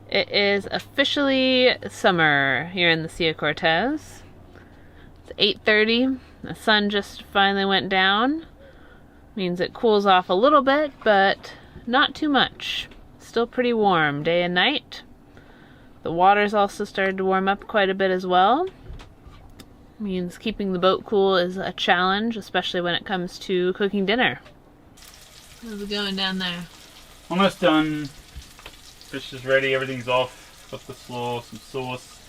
It is officially summer here in the Sea of Cortez. It's 8:30. The sun just finally went down. Means it cools off a little bit, but not too much. Still pretty warm day and night. The water's also started to warm up quite a bit as well. Means keeping the boat cool is a challenge, especially when it comes to cooking dinner. How's it going down there? Almost done. Fish is ready, everything's off. Got the slaw, some sauce,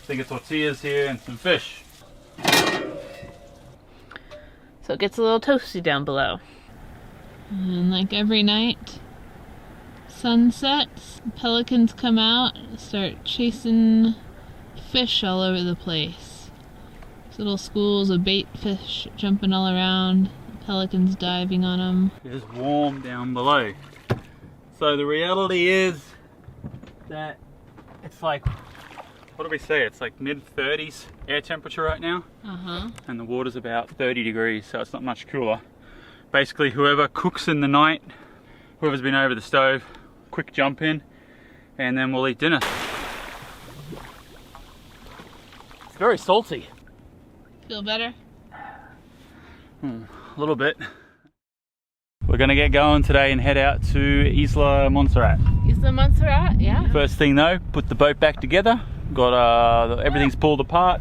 I think of tortillas here, and some fish. So it gets a little toasty down below. And like every night, sun sets, pelicans come out, start chasing fish all over the place. There's little schools of bait fish jumping all around, pelicans diving on them. It is warm down below. So the reality is that it's like, what do we say? It's like mid-30s air temperature right now. And the water's about 30 degrees, so it's not much cooler. Basically, whoever cooks in the night, whoever's been over the stove, quick jump in, and then we'll eat dinner. It's very salty. Feel better? A little bit. We're gonna get going today and head out to Isla Monserrat. Isla Monserrat, yeah. First thing though, put the boat back together. Got everything's pulled apart.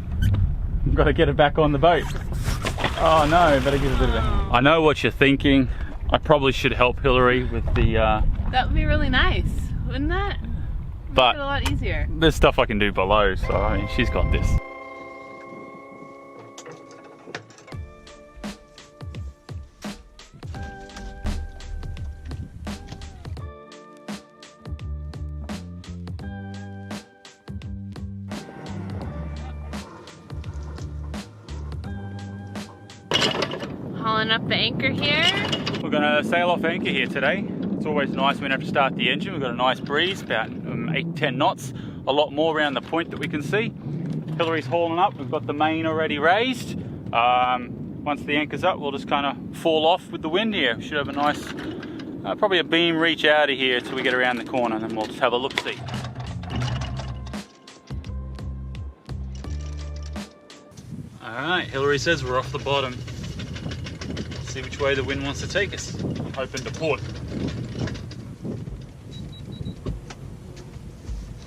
Got to get it back on the boat. Oh no, better give it a bit of a... I know what you're thinking. I probably should help Hillary with the... That would be really nice, wouldn't that? But make it a lot easier. There's stuff I can do below, so I mean, she's got this. Hauling up the anchor here. We're gonna sail off anchor here today. It's always nice when we don't have to start the engine. We've got a nice breeze, about 8-10 knots. A lot more around the point that we can see. Hillary's hauling up. We've got the main already raised. Once the anchor's up, we'll just kind of fall off with the wind here. We should have a nice, probably a beam reach out of here till we get around the corner, and then we'll just have a look-see. Alright, Hillary says we're off the bottom. See which way the wind wants to take us. I'm hoping to port.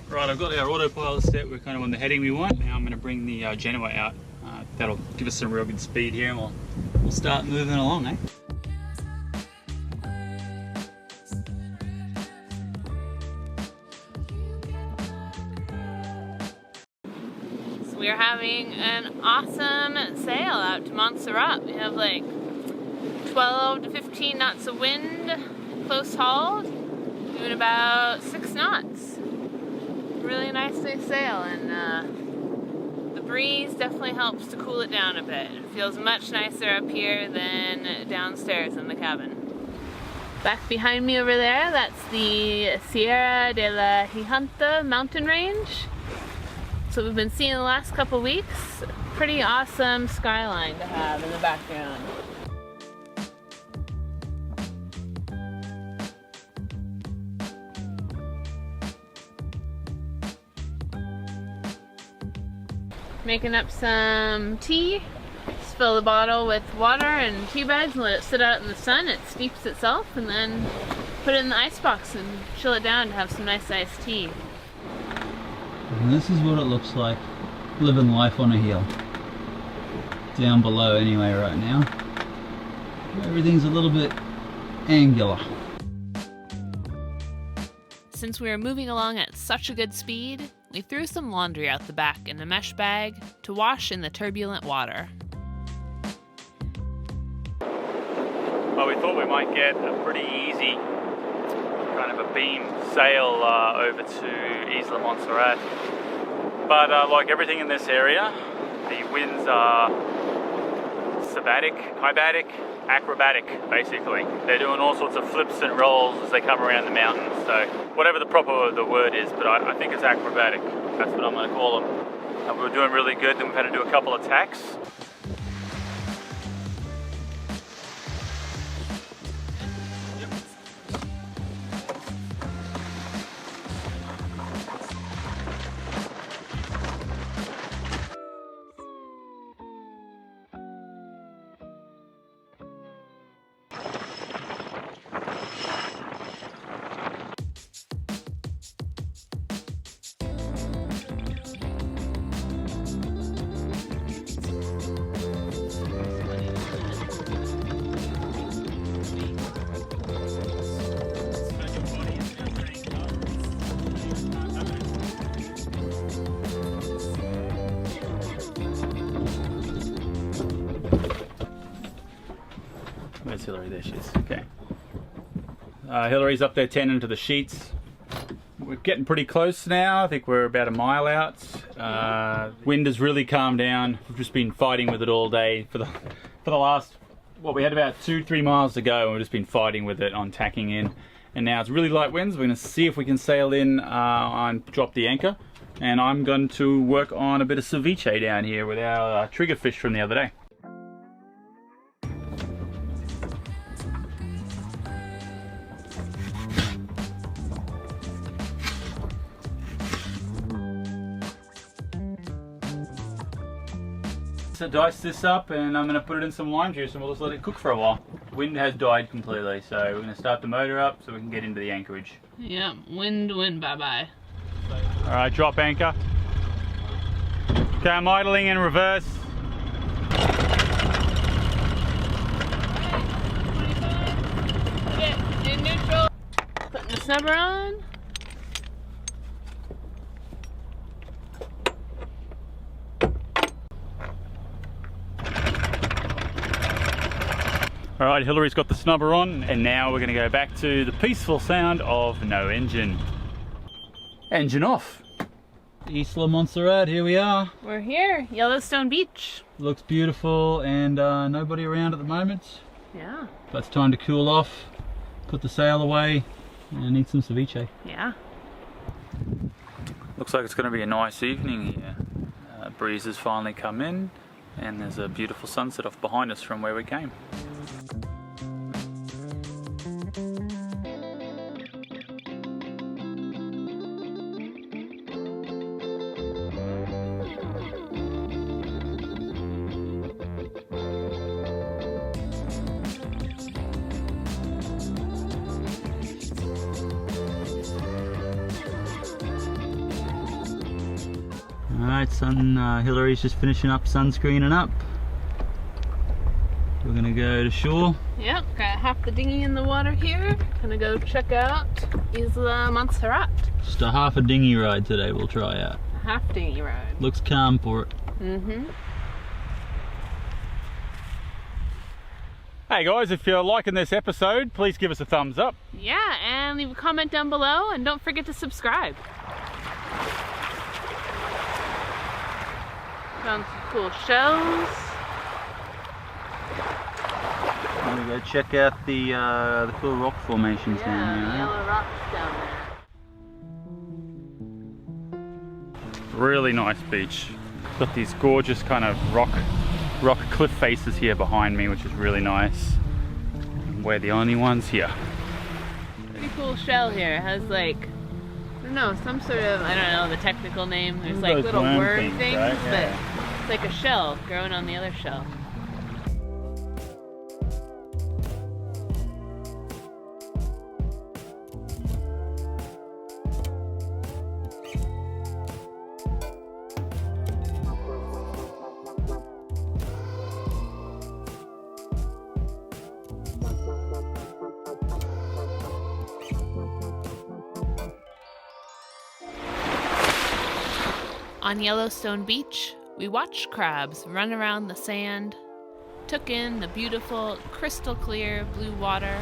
Right, I've got our autopilot set. We're kind of on the heading we want. Now I'm going to bring the Genoa out. That'll give us some real good speed here, and we'll start moving along, eh? So we're having an awesome sail out to Monserrat. We have like 12 to 15 knots of wind, close hauled, doing about 6 knots. Really nicely sail, and the breeze definitely helps to cool it down a bit. It feels much nicer up here than downstairs in the cabin. Back behind me over there, that's the Sierra de la Giganta mountain range. So we've been seeing the last couple weeks. Pretty awesome skyline to have in the background. Making up some tea. Just fill the bottle with water and tea bags and let it sit out in the sun. It steeps itself, and then put it in the icebox and chill it down to have some nice iced tea. And this is what it looks like living life on a hill. Down below anyway right now. Everything's a little bit angular. Since we were moving along at such a good speed, we threw some laundry out the back in a mesh bag to wash in the turbulent water. Well, we thought we might get a pretty easy kind of a beam sail over to Isla Monserrat. But like everything in this area, the winds are sabbatic, hybatic, acrobatic, basically. They're doing all sorts of flips and rolls as they come around the mountains, so whatever the proper word is, but I think it's acrobatic. That's what I'm going to call them. And we were doing really good, then we've had to do a couple of tacks. Hillary? There she is. Okay. Hillary's up there tending to the sheets. We're getting pretty close now. I think we're about a mile out. Wind has really calmed down. We've just been fighting with it all day for the last, well, we had about 2-3 miles to go, and we've just been fighting with it on tacking in. And now it's really light winds. We're going to see if we can sail in and drop the anchor. And I'm going to work on a bit of ceviche down here with our trigger fish from the other day. So dice this up, and I'm going to put it in some lime juice, and we'll just let it cook for a while. The wind has died completely, so we're going to start the motor up so we can get into the anchorage. Yeah, wind, bye-bye. Alright, drop anchor. Okay, I'm idling in reverse. Get in neutral. Putting the snubber on. Alright, Hillary's got the snubber on, and now we're going to go back to the peaceful sound of no engine. Engine off. Isla Monserrat, here we are. We're here, Yellowstone Beach. Looks beautiful, and nobody around at the moment. Yeah. But it's time to cool off, put the sail away, and eat some ceviche. Yeah. Looks like it's going to be a nice evening here. Breeze has finally come in, and there's a beautiful sunset off behind us from where we came. Alright, Hillary's just finishing up sunscreening up. We're gonna go to shore. Yep, got half the dinghy in the water here. Gonna go check out Isla Monserrat. Just a half a dinghy ride today we'll try out. A half dinghy ride. Looks calm for it. Mm-hmm. Hey guys, if you're liking this episode, please give us a thumbs up. Yeah, and leave a comment down below, and don't forget to subscribe. Found some cool shells. I'm gonna go check out the cool rock formations down Yeah, there. the yellow rocks down there. Really nice beach. Got these gorgeous kind of rock cliff faces here behind me, which is really nice. And we're the only ones here. Pretty cool shell here. It has like, I don't know, some sort of, I don't know the technical name. There's like Those little worm things, right? but Yeah. it's like a shell growing on the other shell. On Yellowstone Beach, we watched crabs run around the sand, took in the beautiful, crystal clear blue water,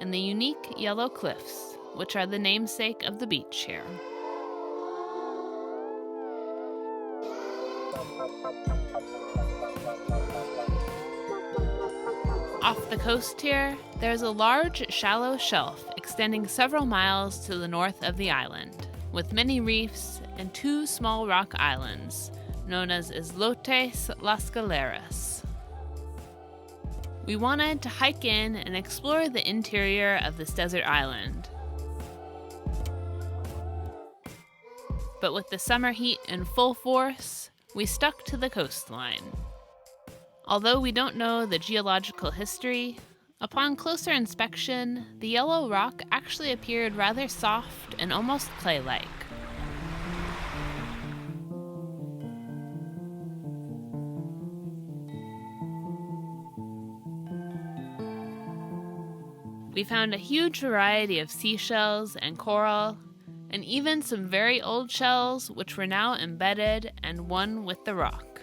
and the unique yellow cliffs, which are the namesake of the beach here. Off the coast here, there's a large, shallow shelf extending several miles to the north of the island, with many reefs and two small rock islands, known as Islotes Las Galeras. We wanted to hike in and explore the interior of this desert island. But with the summer heat in full force, we stuck to the coastline. Although we don't know the geological history, upon closer inspection, the yellow rock actually appeared rather soft and almost clay-like. We found a huge variety of seashells and coral, and even some very old shells which were now embedded and one with the rock.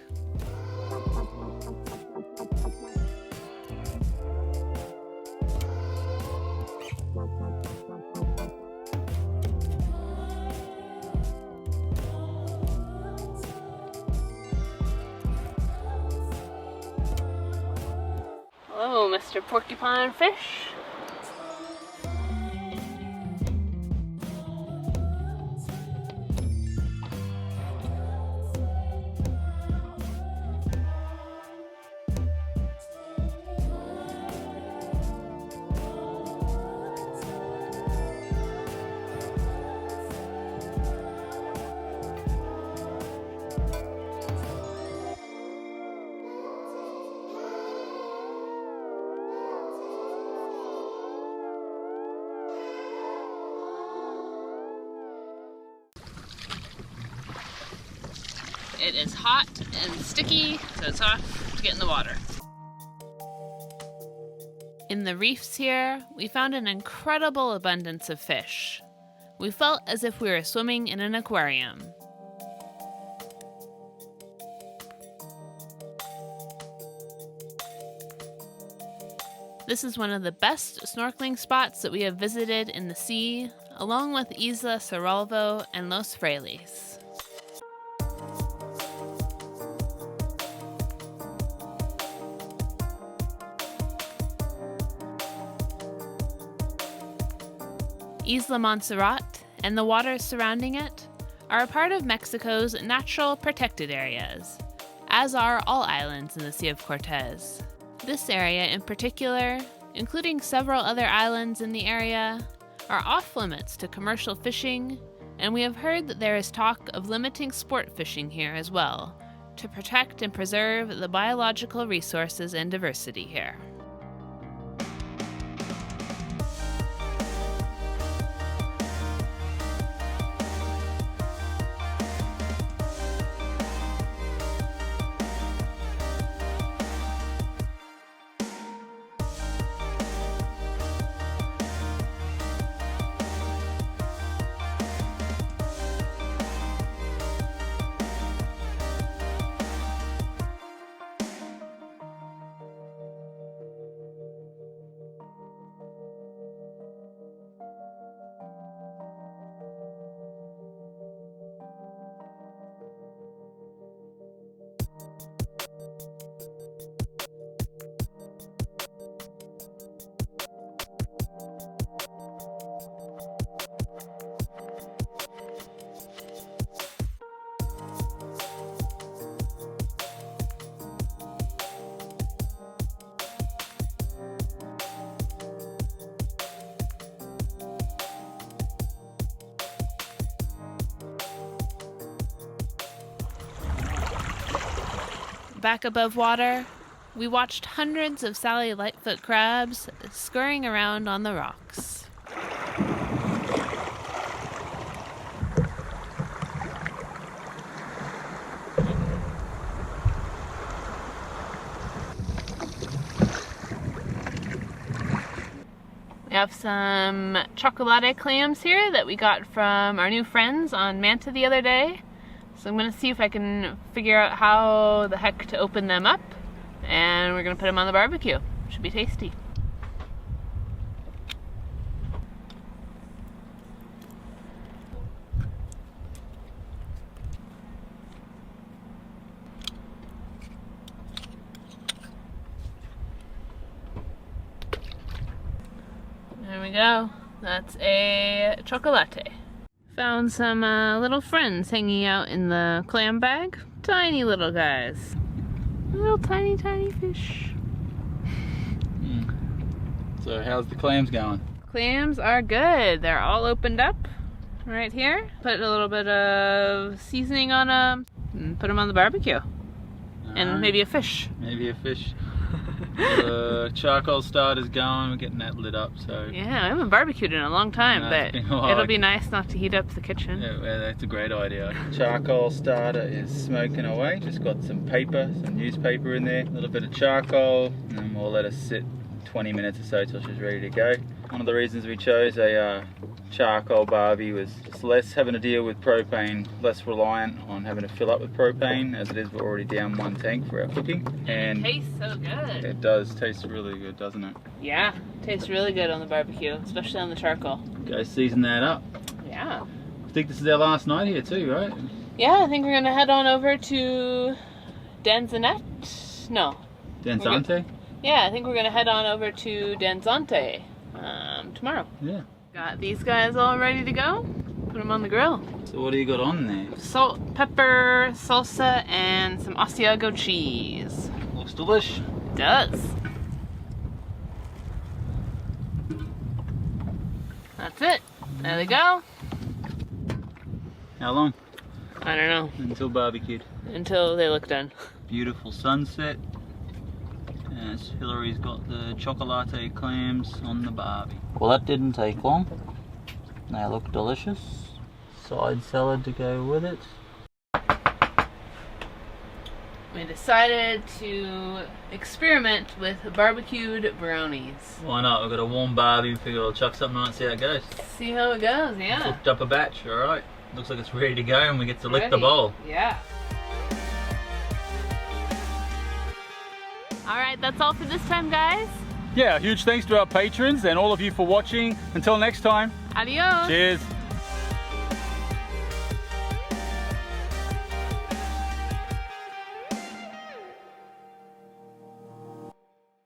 Mr. Porcupine fish. It is hot and sticky, so it's off to get in the water. In the reefs here, we found an incredible abundance of fish. We felt as if we were swimming in an aquarium. This is one of the best snorkeling spots that we have visited in the sea, along with Isla Sorolvo and Los Frailes. Isla Monserrat and the waters surrounding it are a part of Mexico's natural protected areas, as are all islands in the Sea of Cortez. This area in particular, including several other islands in the area, are off limits to commercial fishing, and we have heard that there is talk of limiting sport fishing here as well, to protect and preserve the biological resources and diversity here. Back above water, we watched hundreds of Sally Lightfoot crabs scurrying around on the rocks. We have some chocolate clams here that we got from our new friends on Manta the other day. So I'm going to see if I can figure out how the heck to open them up, and we're going to put them on the barbecue. Should be tasty. There we go. That's a chocolate. Found some little friends hanging out in the clam bag. Tiny little guys. Little tiny fish. So how's the clams going? Clams are good. They're all opened up right here. Put a little bit of seasoning on them and put them on the barbecue. And maybe a fish. Maybe a fish. The charcoal starter's going, we're getting that lit up, so... Yeah, I haven't barbecued in a long time, but it'll be nice not to heat up the kitchen. Yeah, that's a great idea. Charcoal starter is smoking away. Just got some paper, some newspaper in there, a little bit of charcoal, and then we'll let it sit 20 minutes or so till she's ready to go. One of the reasons we chose a charcoal barbie was just less having to deal with propane, less reliant on having to fill up with propane, as it is we're already down one tank for our cooking. And it tastes so good. It does taste really good, doesn't it? Yeah, tastes really good on the barbecue, especially on the charcoal. Go season that up. Yeah. I think this is our last night here too, right? Yeah, I think we're gonna head on over to Danzanette. No. Danzante? Yeah, I think we're gonna head on over to Danzante tomorrow. Yeah. Got these guys all ready to go. Put them on the grill. So what do you got on there? Salt, pepper, salsa, and some Asiago cheese. Looks delish. It does. That's it. There they go. How long? I don't know. Until barbecued. Until they look done. Beautiful sunset. And Hillary's got the chocolate clams on the barbie. Well, that didn't take long. They look delicious. Side salad to go with it. We decided to experiment with barbecued brownies. Why not? We've got a warm barbie. Figure we'll chuck something on and see how it goes. See how it goes, yeah. Cooked up a batch, alright. Looks like it's ready to go and we get to lick the Ready. bowl. Yeah. Alright, that's all for this time, guys. Yeah, huge thanks to our patrons and all of you for watching. Until next time. Adios. Cheers.